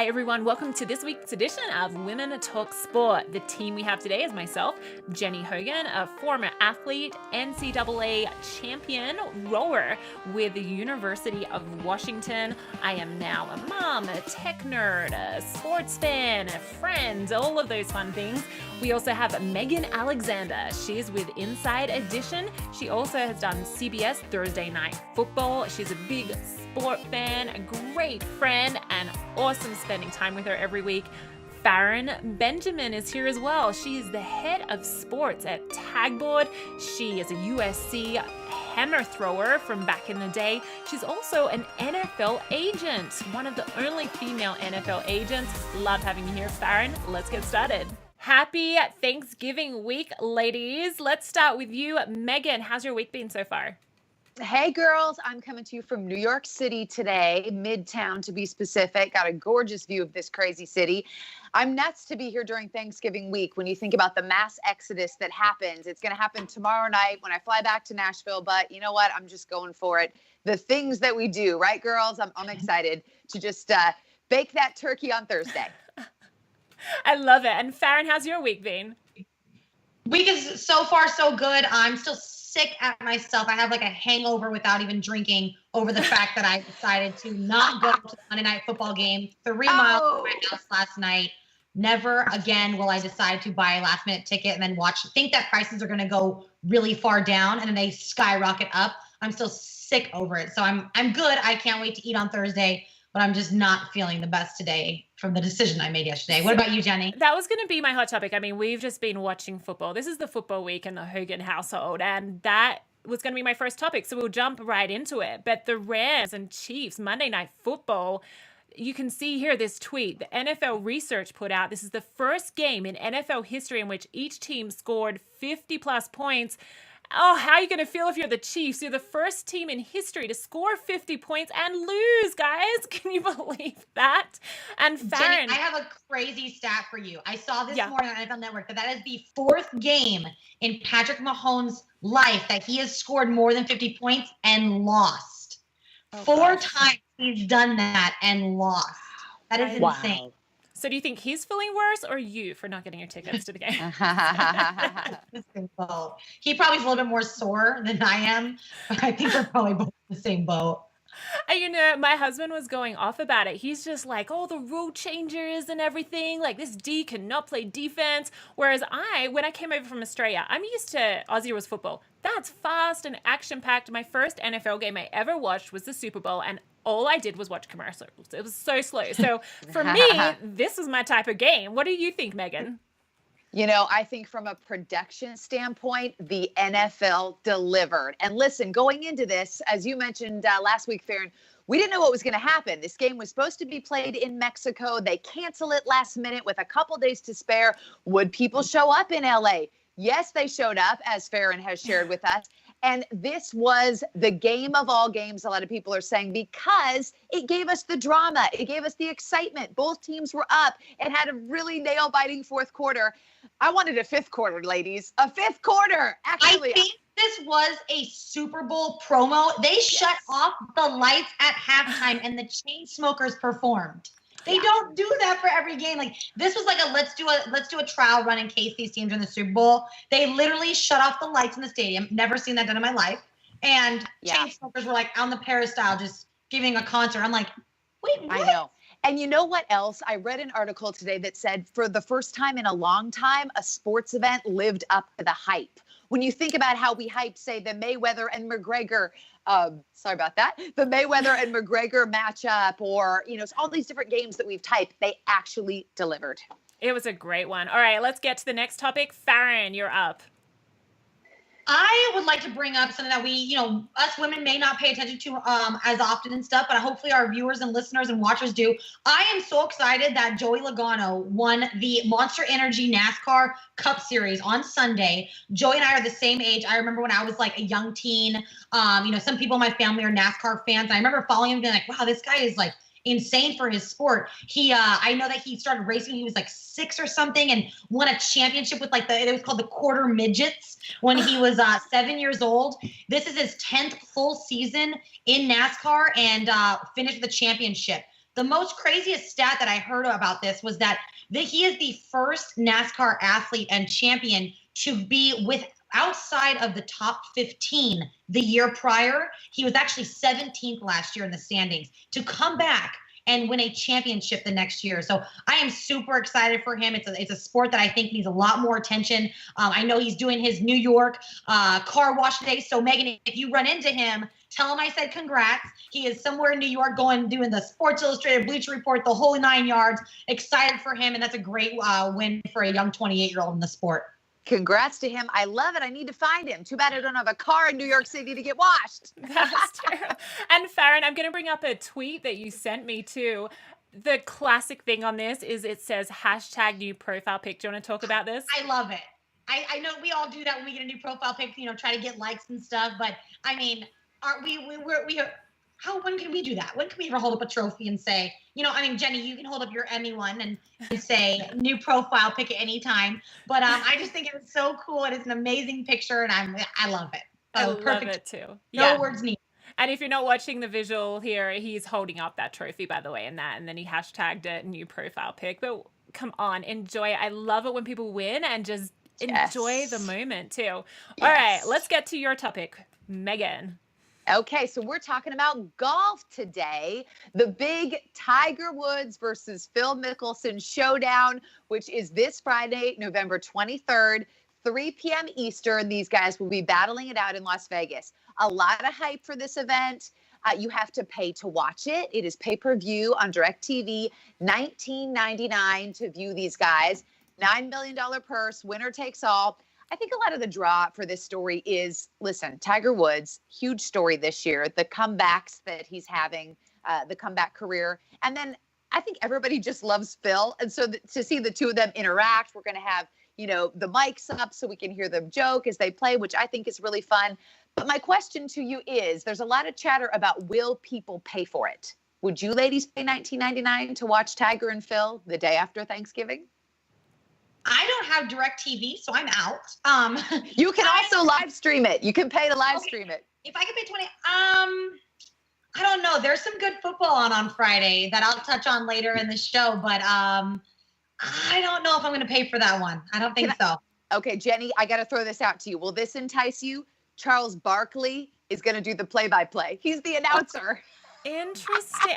Hi everyone, welcome to this week's edition of Women Talk Sport. The team we have today is myself, Jenni Hogan, a former athlete, NCAA champion rower with the University of Washington. I am now a mom, a tech nerd, a sports fan, a friend, all of those fun things. We also have Megan Alexander. She's with Inside Edition. She also has done CBS Thursday Night Football. She's a big sport fan, a great friend, and awesome spending time with her every week. Farren Benjamin is here as well. She is the head of sports at Tagboard. She is a USC hammer thrower from back in the day. She's also an NFL agent, one of the only female NFL agents. Love having you here, Farren. Let's get started. Happy Thanksgiving week, ladies. Let's start with you, Megan. How's your week been so far? Hey girls, I'm coming to you from New York City today, Midtown to be specific. Got a gorgeous view of this crazy city. I'm nuts to be here during Thanksgiving week. When you think about the mass exodus that happens, it's going to happen tomorrow night when I fly back to Nashville. But you know what? I'm just going for it. The things that we do, right, girls? I'm excited to just bake that turkey on Thursday. I love it. And Farren, how's your week been? Week is so far so good. I'm still sick at myself. I have like a hangover without even drinking over the fact that I decided to not go to the Monday Night Football game 3 miles from my house last night. Never again will I decide to buy a last minute ticket and then think that prices are going to go really far down and then they skyrocket up. I'm still sick over it. So I'm good. I can't wait to eat on Thursday, but I'm just not feeling the best today from the decision I made yesterday. What about you, Jenni? That was going to be my hot topic. I mean, we've just been watching football. This is the football week in the Hogan household, and that was going to be my first topic, so we'll jump right into it. But the Rams and Chiefs, Monday Night Football, you can see here this tweet. The NFL research put out, this is the first game in NFL history in which each team scored 50-plus points. Oh, how are you going to feel if you're the Chiefs? You're the first team in history to score 50 points and lose, guys. Can you believe that? And Farren, Jenni, I have a crazy stat for you. I saw this morning on NFL Network that is the fourth game in Patrick Mahomes' life that he has scored more than 50 points and lost. Four times he's done that and lost. That is insane. So do you think he's feeling worse or you for not getting your tickets to the game? He probably is a little bit more sore than I am, but I think we're probably both in the same boat. And you know, my husband was going off about it. He's just like, oh, the rule changes and everything. Like, this D cannot play defense. Whereas when I came over from Australia, I'm used to Aussie rules football. That's fast and action-packed. My first NFL game I ever watched was the Super Bowl, and all I did was watch commercials. It was so slow. So for me, this was my type of game. What do you think, Megan? You know, I think from a production standpoint, the NFL delivered. And listen, going into this, as you mentioned last week, Farren, we didn't know what was going to happen. This game was supposed to be played in Mexico. They cancel it last minute with a couple days to spare. Would people show up in LA? Yes, they showed up, as Farren has shared with us. And this was the game of all games, a lot of people are saying, because it gave us the drama. It gave us the excitement. Both teams were up. It had a really nail-biting fourth quarter. I wanted a fifth quarter, ladies. A fifth quarter. Actually, I think this was a Super Bowl promo. They shut off the lights at halftime and the Chainsmokers performed. They don't do that for every game. Like, this was like let's do a trial run in case these teams are in the Super Bowl. They literally shut off the lights in the stadium. Never seen that done in my life. And Chainsmokers were like on the peristyle just giving a concert. I'm like, wait, what? I know. And you know what else? I read an article today that said for the first time in a long time, a sports event lived up to the hype. When you think about how we hype, say, the Mayweather and McGregor, the Mayweather and McGregor matchup, or, you know, all these different games that we've typed, they actually delivered. It was a great one. All right, let's get to the next topic. Farren, you're up. I would like to bring up something that we, you know, us women may not pay attention to as often and stuff, but hopefully our viewers and listeners and watchers do. I am so excited that Joey Logano won the Monster Energy NASCAR Cup Series on Sunday. Joey and I are the same age. I remember when I was like a young teen. You know, some people in my family are NASCAR fans. I remember following him and being like, wow, this guy is like insane for his sport. I know that he started racing when he was like 6 or something and won a championship with like it was called the quarter midgets when he was 7 years old. This is his 10th full season in NASCAR and finished with a championship. The most craziest stat that I heard about this was that he is the first NASCAR athlete and champion to be with outside of the top 15 the year prior. He was actually 17th last year in the standings to come back and win a championship the next year. So I am super excited for him. It's a sport that I think needs a lot more attention. I know he's doing his New York car wash today. So Megan, if you run into him, tell him I said congrats. He is somewhere in New York doing the Sports Illustrated Bleacher Report, the whole 9 yards. Excited for him. And that's a great win for a young 28-year-old in the sport. Congrats to him. I love it. I need to find him. Too bad I don't have a car in New York City to get washed. That's true. And Farren, I'm going to bring up a tweet that you sent me too. The classic thing on this is it says hashtag new profile pic. Do you want to talk about this? I love it. I know we all do that when we get a new profile pic, try to get likes and stuff. But I mean, when can we do that? When can we ever hold up a trophy and say, Jenni, you can hold up your Emmy one and say new profile pic at any time. But I just think it's so cool. It is an amazing picture, and I love it. I love it too. No words needed. And if you're not watching the visual here, he's holding up that trophy, by the way, and then he hashtagged it new profile pic. But come on, enjoy it. I love it when people win and just enjoy the moment too. Yes. All right, let's get to your topic, Megan. Okay, so we're talking about golf today. The big Tiger Woods versus Phil Mickelson showdown, which is this Friday, November 23rd, 3 p.m. Eastern. These guys will be battling it out in Las Vegas. A lot of hype for this event. You have to pay to watch it. It is pay-per-view on DirecTV, $19.99 to view these guys. $9 million purse, winner takes all. I think a lot of the draw for this story is, listen, Tiger Woods, huge story this year, the comebacks that he's having, the comeback career. And then I think everybody just loves Phil. And so to see the two of them interact, we're going to have, the mics up so we can hear them joke as they play, which I think is really fun. But my question to you is, there's a lot of chatter about will people pay for it? Would you ladies pay $19.99 to watch Tiger and Phil the day after Thanksgiving? I don't have DirecTV, so I'm out. You can also live stream it. You can pay to live stream it. If I could pay 20, I don't know. There's some good football on Friday that I'll touch on later in the show, but I don't know if I'm going to pay for that one. I don't think so. Okay, Jenni, I got to throw this out to you. Will this entice you? Charles Barkley is going to do the play-by-play. He's the announcer. Interesting.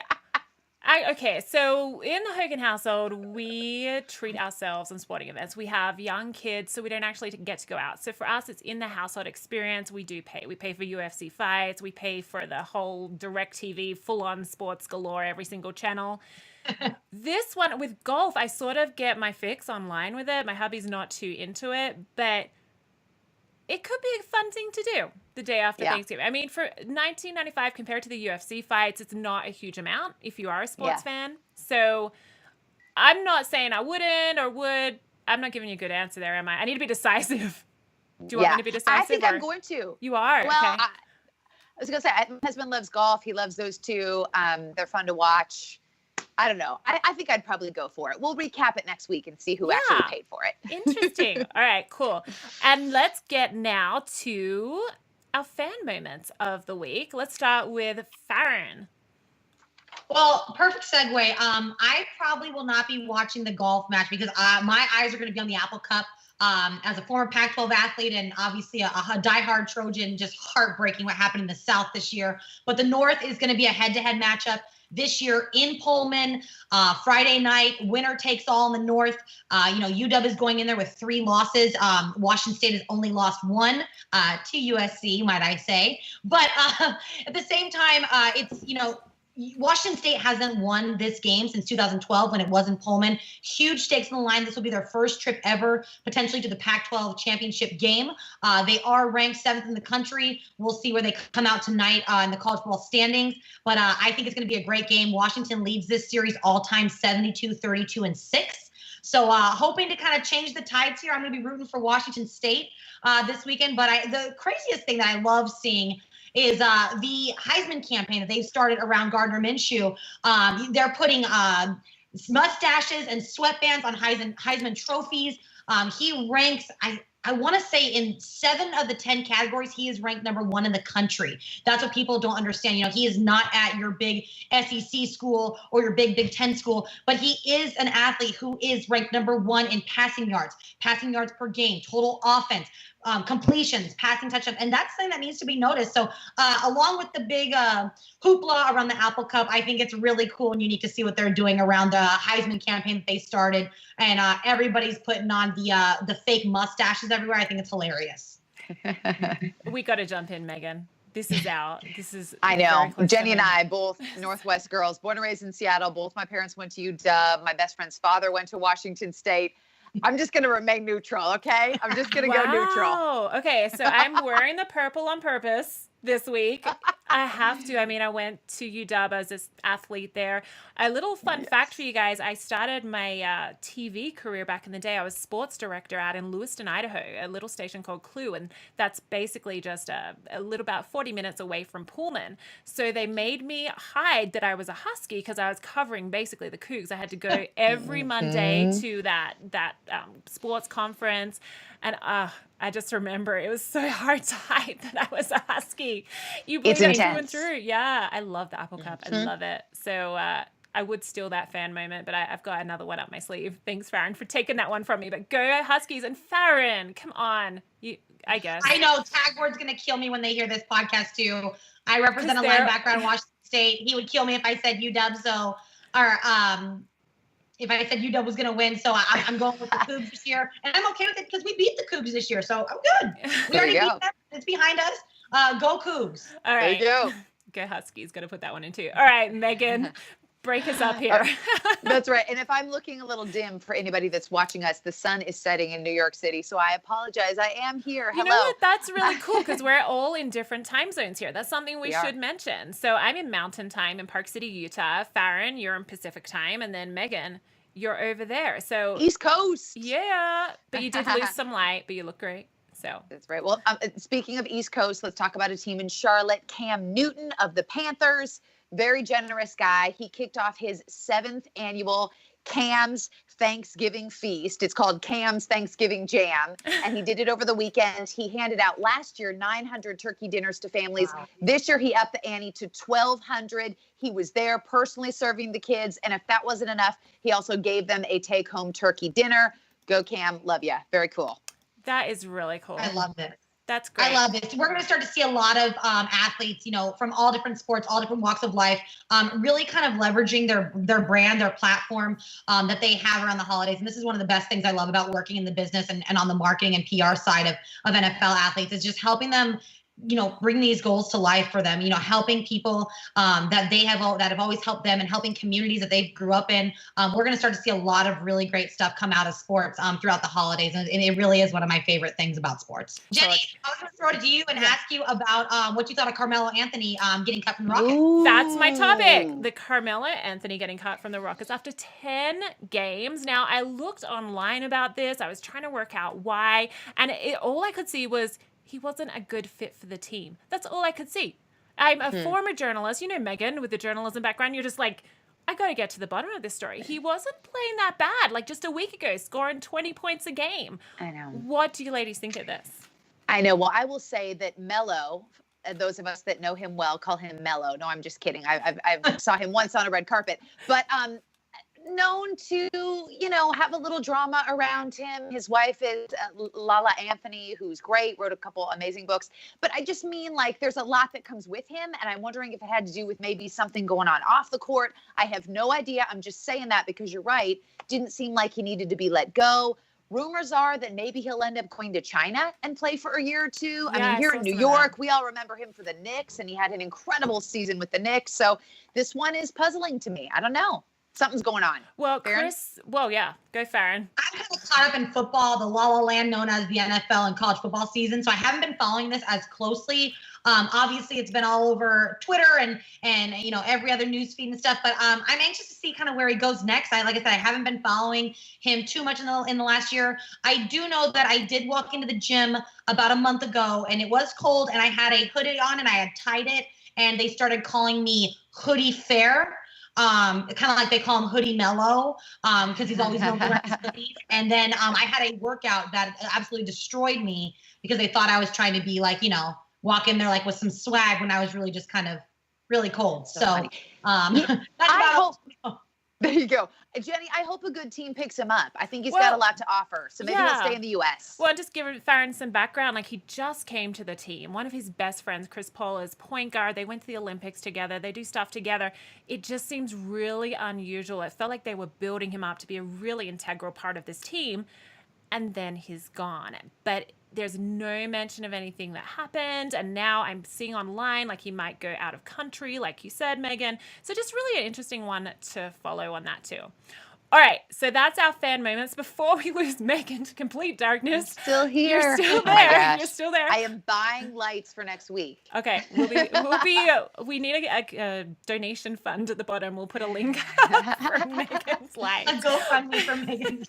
Okay, so in the Hogan household, we treat ourselves in sporting events. We have young kids, so we don't actually get to go out. So for us, it's in the household experience. We do pay. We pay for UFC fights. We pay for the whole DirecTV, full-on sports galore, every single channel. This one with golf, I sort of get my fix online with it. My hubby's not too into it, but it could be a fun thing to do the day after Thanksgiving. I mean, for $19.95 compared to the UFC fights, it's not a huge amount if you are a sports fan. So I'm not saying I wouldn't or would. I'm not giving you a good answer there, am I? I need to be decisive. Do you want me to be decisive? I think I'm going to. You are? Well, okay. I was going to say, my husband loves golf. He loves those two. They're fun to watch. I don't know. I think I'd probably go for it. We'll recap it next week and see who actually paid for it. Interesting. All right, cool. And let's get now to our fan moments of the week. Let's start with Farren. Well, perfect segue. I probably will not be watching the golf match because my eyes are going to be on the Apple Cup. As a former Pac-12 athlete and obviously a diehard Trojan, just heartbreaking what happened in the South this year. But the North is going to be a head-to-head matchup this year in Pullman, Friday night, winner takes all in the North. UW is going in there with 3 losses. Washington State has only lost 1 to USC, might I say. But at the same time, it's, Washington State hasn't won this game since 2012 when it was in Pullman. Huge stakes on the line. This will be their first trip ever, potentially to the Pac-12 championship game. They are ranked 7th in the country. We'll see where they come out tonight in the college football standings. But I think it's going to be a great game. Washington leads this series all-time 72-32-6. So hoping to kind of change the tides here. I'm going to be rooting for Washington State this weekend. But the craziest thing that I love seeing is the Heisman campaign that they've started around Gardner Minshew. They're putting mustaches and sweatbands on Heisman trophies. He ranks, I I want to say in 7 of the 10 categories, he is ranked number 1 in the country. That's what people don't understand. He is not at your big SEC school or your big Big Ten school, but he is an athlete who is ranked number 1 in passing yards per game, total offense, completions, passing touchdowns, and that's something that needs to be noticed. So along with the big hoopla around the Apple Cup, I think it's really cool and unique to see what they're doing around the Heisman campaign that they started, and everybody's putting on the fake mustaches everywhere. I think it's hilarious. We got to jump in, Megan. This is I know. Jenni and I, both Northwest girls, born and raised in Seattle. Both my parents went to UW. My best friend's father went to Washington State. I'm just going to remain neutral, okay? I'm just going to go neutral. Okay, so I'm wearing the purple on purpose this week. I have to. I mean, I went to UW as an athlete there. A little fun fact for you guys. I started my TV career back in the day. I was sports director out in Lewiston, Idaho, a little station called Clue. And that's basically just a little about 40 minutes away from Pullman. So they made me hide that I was a Husky because I was covering basically the Cougs. I had to go every Monday to that sports conference. And I just remember it was so hard to hide that I was a Husky. You believe it through and through. Yeah, I love the Apple Cup. I love it. So I would steal that fan moment, but I've got another one up my sleeve. Thanks, Farren, for taking that one from me. But go Huskies. And Farren, come on. I guess. I know Tag Word's going to kill me when they hear this podcast, too. I represent a linebacker in Washington State. He would kill me if I said UW. So, if I said UW was going to win. So I'm going with the Cougs this year. And I'm okay with it because we beat the Cougs this year. So I'm good. We already beat them. It's behind us. Go Cougs. All right. There you go. Go Huskies. Got to put that one in too. All right, Megan. Break us up here. That's right. And if I'm looking a little dim for anybody that's watching us, the sun is setting in New York City. So I apologize. I am here. Hello. You know what? That's really cool because we're all in different time zones here. That's something we should mention. So I'm in Mountain Time in Park City, Utah. Farren, you're in Pacific Time. And then Megan, you're over there. So East Coast. Yeah. But you did lose some light, but you look great. So that's right. Well, speaking of East Coast, let's talk about a team in Charlotte. Cam Newton of the Panthers. Very generous guy. He kicked off his 7th annual Cam's Thanksgiving feast. It's called Cam's Thanksgiving Jam. And he did it over the weekend. He handed out last year 900 turkey dinners to families. Wow. This year, he upped the ante to 1,200. He was there personally serving the kids. And if that wasn't enough, he also gave them a take-home turkey dinner. Go Cam. Love ya. Very cool. That is really cool. I love this. That's great. I love this. We're going to start to see a lot of athletes, from all different sports, all different walks of life, really kind of leveraging their brand, their platform that they have around the holidays. And this is one of the best things I love about working in the business and on the marketing and PR side of NFL athletes is just helping them bring these goals to life for them, helping people that have always helped them and helping communities that they grew up in. We're going to start to see a lot of really great stuff come out of sports throughout the holidays. And it really is one of my favorite things about sports. Jenni, I was going to throw it to you and ask you about what you thought of Carmelo Anthony getting cut from the Rockets. Ooh. That's my topic. The Carmelo Anthony getting cut from the Rockets after 10 games. Now, I looked online about this. I was trying to work out why. And all I could see was he wasn't a good fit for the team. That's all I could see. I'm a former journalist. Megan, with the journalism background, you're just like, I got to get to the bottom of this story. He wasn't playing that bad, like just a week ago, scoring 20 points a game. I know. What do you ladies think of this? I know. Well, I will say that Melo, those of us that know him well call him Mello. No, I'm just kidding. I saw him once on a red carpet. But known to, have a little drama around him. His wife is Lala Anthony, who's great, wrote a couple amazing books. But I just mean, there's a lot that comes with him. And I'm wondering if it had to do with maybe something going on off the court. I have no idea. I'm just saying that because you're right. Didn't seem like he needed to be let go. Rumors are that maybe he'll end up going to China and play for a year or two. Yeah, I mean, here in New York, we all remember him for the Knicks, and he had an incredible season with the Knicks. So this one is puzzling to me. I don't know. Something's going on. Well, Farren? Go Farren. I'm kind of caught up in football, the La La Land known as the NFL and college football season. So I haven't been following this as closely. Obviously, it's been all over Twitter and every other news feed and stuff. But I'm anxious to see kind of where he goes next. Like I said, I haven't been following him too much in the last year. I do know that I did walk into the gym about a month ago, and it was cold, and I had a hoodie on, and I had tied it, and they started calling me Hoodie Fair. kind of like they call him Hoodie Mellow, because he's always known for wearing his hoodies. And then I had a workout that absolutely destroyed me because they thought I was trying to be like, walk in there like with some swag when I was really just kind of really cold. So that's about There you go. Jenni, I hope a good team picks him up. I think he's got a lot to offer. So maybe he'll stay in the U.S. Well, just give Farren some background. Like, he just came to the team. One of his best friends, Chris Paul, is point guard. They went to the Olympics together. They do stuff together. It just seems really unusual. It felt like they were building him up to be a really integral part of this team. And then he's gone. But there's no mention of anything that happened. And now I'm seeing online, like, he might go out of country, like you said, Megan. So just really an interesting one to follow on that too. All right, so that's our fan moments. Before we lose Megan to complete darkness. I'm still here. You're still there. Oh my gosh. You're still there. I am buying lights for next week. Okay, we need a donation fund at the bottom. We'll put a link for Megan's lights. A GoFundMe for Megan.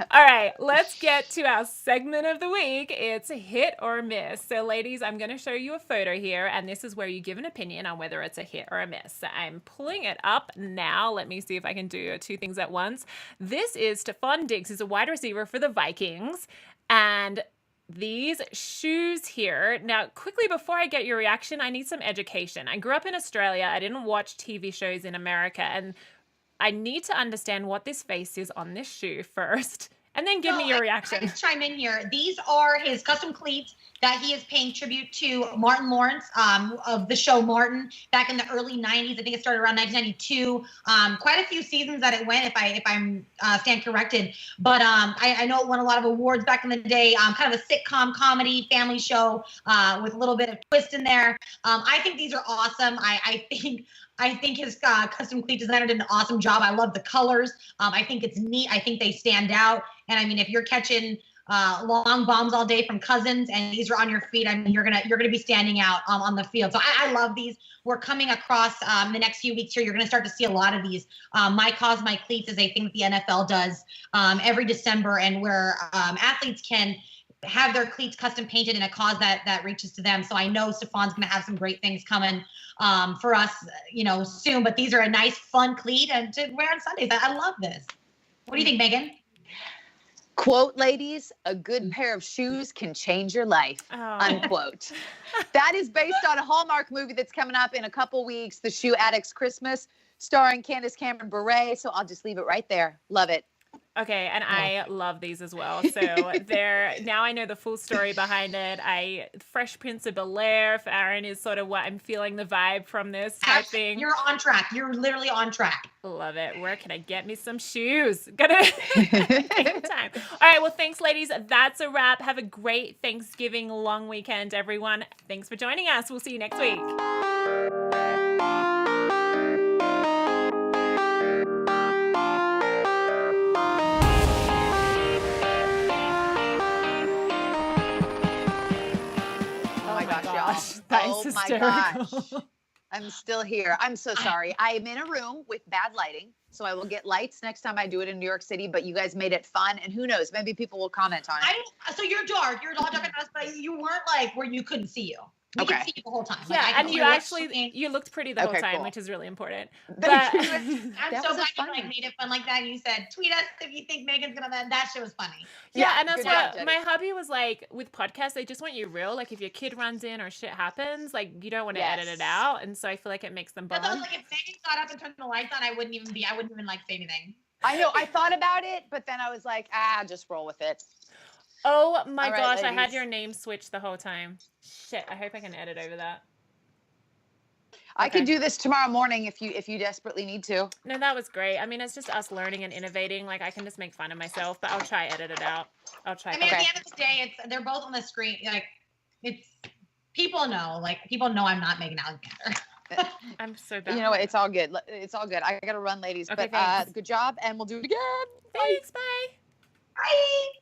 All right, let's get to our segment of the week. It's hit or miss. So, ladies, I'm going to show you a photo here, and this is where you give an opinion on whether it's a hit or a miss. So I'm pulling it up now. Let me see if I can do two things at once. This is Stefon Diggs, who's a wide receiver for the Vikings, and these shoes here. Now, quickly before I get your reaction, I need some education. I grew up in Australia. I didn't watch TV shows in America, and I need to understand what this face is on this shoe first, and then give me your reaction. I just chime in here. These are his custom cleats that he is paying tribute to Martin Lawrence of the show Martin back in the early 90s. I think it started around 1992. Quite a few seasons that it went, if I'm stand corrected. But I know it won a lot of awards back in the day. Kind of a sitcom comedy family show with a little bit of twist in there. I think these are awesome. I think his custom cleat designer did an awesome job. I love the colors. I think it's neat. I think they stand out. And I mean, if you're catching long bombs all day from Cousins and these are on your feet, I mean, you're gonna be standing out on the field. So I love these. We're coming across the next few weeks here. You're gonna start to see a lot of these. My Cause, My Cleats is a thing that the NFL does every December, and where athletes can have their cleats custom painted in a cause that reaches to them. So I know Stefon's going to have some great things coming for us, soon. But these are a nice, fun cleat and to wear on Sundays. I love this. What do you think, Megan? Quote, ladies, a good pair of shoes can change your life. Oh. Unquote. That is based on a Hallmark movie that's coming up in a couple weeks, The Shoe Addict's Christmas, starring Candace Cameron Bure. So I'll just leave it right there. Love it. Okay, and I love these as well. So now I know the full story behind it. Fresh Prince of Bel-Air, Farren is sort of what I'm feeling the vibe from this type thing. You're on track. You're literally on track. Love it. Where can I get me some shoes? Gotta take time. All right, well, thanks, ladies. That's a wrap. Have a great Thanksgiving long weekend, everyone. Thanks for joining us. We'll see you next week. Oh my gosh. I'm still here. I'm so sorry. I'm in a room with bad lighting, so I will get lights next time I do it in New York City, but you guys made it fun, and who knows, maybe people will comment on it. So you're dark. You're all dark and us, but you weren't like where you couldn't see you. We could see you the whole time. Yeah, and you looked pretty the whole time, which is really important. But I'm so glad you made it fun like that. And you said, tweet us if you think Megan's gonna. That shit was funny. Yeah, and that's what my hubby was like with podcasts. They just want you real. Like if your kid runs in or shit happens, like you don't want to edit it out. And so I feel like it makes them bond. Like if Megan got up and turned the lights on, I wouldn't even like say anything. I know. I thought about it, but then I was like, just roll with it. Oh my gosh, ladies. I had your name switched the whole time. Shit, I hope I can edit over that. I could do this tomorrow morning if you desperately need to. No, that was great. I mean, it's just us learning and innovating. Like I can just make fun of myself, but I'll try edit it out. I'll try. I mean, at the end of the day, they're both on the screen. Like people know I'm not Megan Alexander. I'm so bad. You know what? It's all good. It's all good. I gotta run, ladies. Okay, but good job, and we'll do it again. Thanks. Bye. Bye.